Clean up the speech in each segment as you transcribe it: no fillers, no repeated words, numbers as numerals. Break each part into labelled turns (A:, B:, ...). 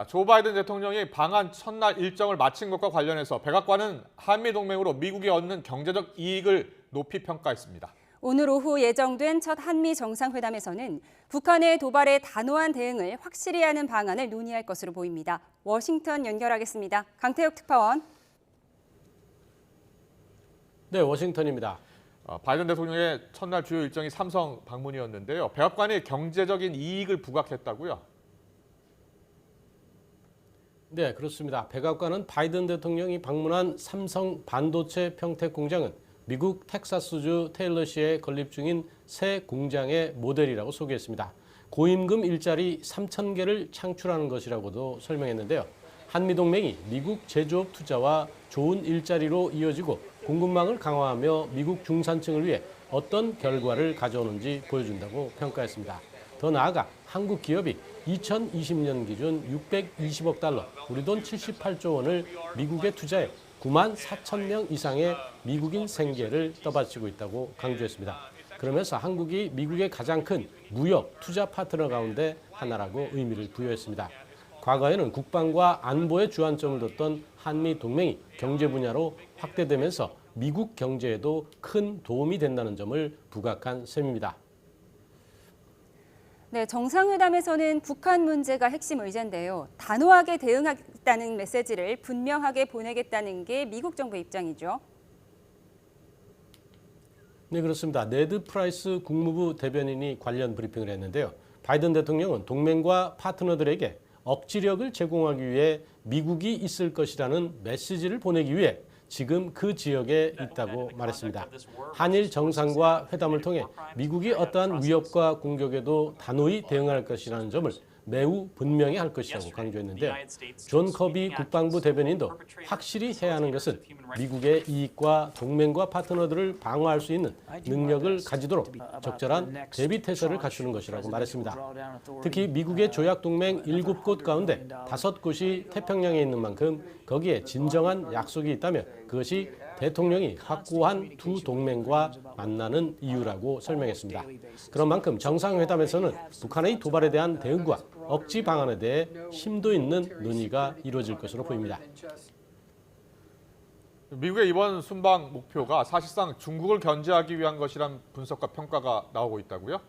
A: 조 바이든 대통령이 방한 첫날 일정을 마친 것과 관련해서 백악관은 한미동맹으로 미국이 얻는 경제적 이익을 높이 평가했습니다.
B: 오늘 오후 예정된 첫 한미 정상회담에서는 북한의 도발에 단호한 대응을 확실히 하는 방안을 논의할 것으로 보입니다. 워싱턴 연결하겠습니다. 강태혁 특파원.
C: 네, 워싱턴입니다.
A: 바이든 대통령의 첫날 주요 일정이 삼성 방문이었는데요. 백악관이 경제적인 이익을 부각했다고요?
C: 네, 그렇습니다. 백악관은 바이든 대통령이 방문한 삼성 반도체 평택 공장은 미국 텍사스주 테일러시에 건립 중인 새 공장의 모델이라고 소개했습니다. 고임금 일자리 3,000개를 창출하는 것이라고도 설명했는데요. 한미동맹이 미국 제조업 투자와 좋은 일자리로 이어지고 공급망을 강화하며 미국 중산층을 위해 어떤 결과를 가져오는지 보여준다고 평가했습니다. 더 나아가 한국 기업이 2020년 기준 620억 달러, 우리 돈 78조 원을 미국에 투자해 9만 4천 명 이상의 미국인 생계를 떠받치고 있다고 강조했습니다. 그러면서 한국이 미국의 가장 큰 무역 투자 파트너 가운데 하나라고 의미를 부여했습니다. 과거에는 국방과 안보에 주안점을 뒀던 한미 동맹이 경제 분야로 확대되면서 미국 경제에도 큰 도움이 된다는 점을 부각한 셈입니다.
B: 네, 정상회담에서는 북한 문제가 핵심 의제인데요. 단호하게 대응하겠다는 메시지를 분명하게 보내겠다는 게 미국 정부의 입장이죠.
C: 네, 그렇습니다. 네드 프라이스 국무부 대변인이 관련 브리핑을 했는데요. 바이든 대통령은 동맹과 파트너들에게 억지력을 제공하기 위해 미국이 있을 것이라는 메시지를 보내기 위해 지금 그 지역에 있다고 말했습니다. 한일 정상과 회담을 통해 미국이 어떠한 위협과 공격에도 단호히 대응할 것이라는 점을 매우 분명히 할 것이라고 강조했는데요. 존 커비 국방부 대변인도 확실히 해야 하는 것은 미국의 이익과 동맹과 파트너들을 방어할 수 있는 능력을 가지도록 적절한 대비태세를 갖추는 것이라고 말했습니다. 특히 미국의 조약동맹 7곳 가운데 5곳이 태평양에 있는 만큼 거기에 진정한 약속이 있다면 그것이 대통령이 확고한 두 동맹과 만나는 이유라고 설명했습니다. 그런 만큼 정상회담에서는 북한의 도발에 대한 대응과 억지 방안에 대해 심도 있는 논의가 이루어질 것으로 보입니다.
A: 미국의 이번 순방 목표가 사실상 중국을 견제하기 위한 것이란 분석과 평가가 나오고 있다고요?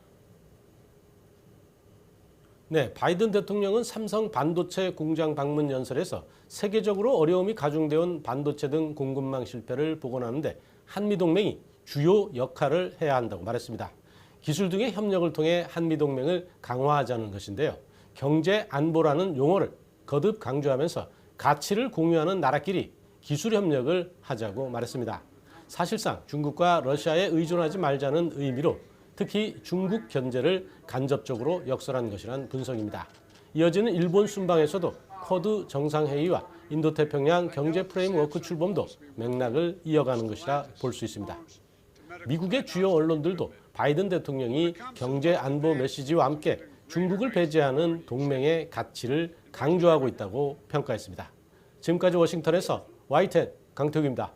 C: 네, 바이든 대통령은 삼성 반도체 공장 방문 연설에서 세계적으로 어려움이 가중되어 온 반도체 등 공급망 실패를 복원하는데 한미동맹이 주요 역할을 해야 한다고 말했습니다. 기술 등의 협력을 통해 한미동맹을 강화하자는 것인데요. 경제 안보라는 용어를 거듭 강조하면서 가치를 공유하는 나라끼리 기술 협력을 하자고 말했습니다. 사실상 중국과 러시아에 의존하지 말자는 의미로 특히 중국 견제를 간접적으로 역설한 것이란 분석입니다. 이어지는 일본 순방에서도 쿼드 정상회의와 인도태평양 경제 프레임워크 출범도 맥락을 이어가는 것이라 볼 수 있습니다. 미국의 주요 언론들도 바이든 대통령이 경제 안보 메시지와 함께 중국을 배제하는 동맹의 가치를 강조하고 있다고 평가했습니다. 지금까지 워싱턴에서 YTN 강태욱입니다.